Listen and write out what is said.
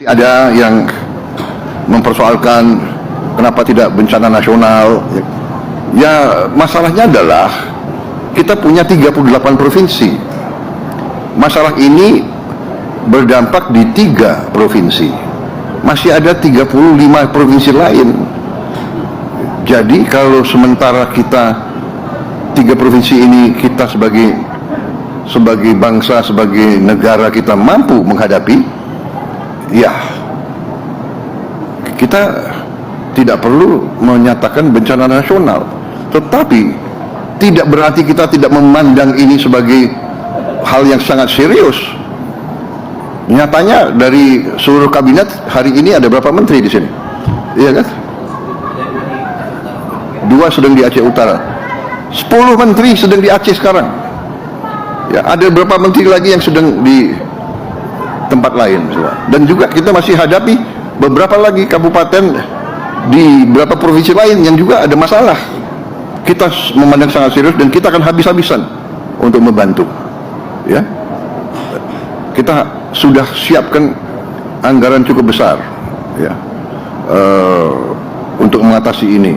Ada yang mempersoalkan kenapa tidak bencana nasional. Ya, masalahnya adalah kita punya 38 provinsi. Masalah ini berdampak di 3 provinsi. Masih ada 35 provinsi lain. Jadi kalau sementara kita 3 provinsi ini, kita sebagai bangsa, sebagai negara, kita mampu menghadapi, ya, kita tidak perlu menyatakan bencana nasional. Tetapi tidak berarti kita tidak memandang ini sebagai hal yang sangat serius. Nyatanya dari seluruh kabinet hari ini ada berapa menteri di sini? Iya kan? 2 sedang di Aceh Utara, 10 menteri sedang di Aceh sekarang. Ya, ada berapa menteri lagi yang sedang di tempat lain. Dan juga kita masih hadapi beberapa lagi kabupaten di beberapa provinsi lain yang juga ada masalah. Kita memandang sangat serius dan kita akan habis-habisan untuk membantu. Ya, kita sudah siapkan anggaran cukup besar, ya, untuk mengatasi ini.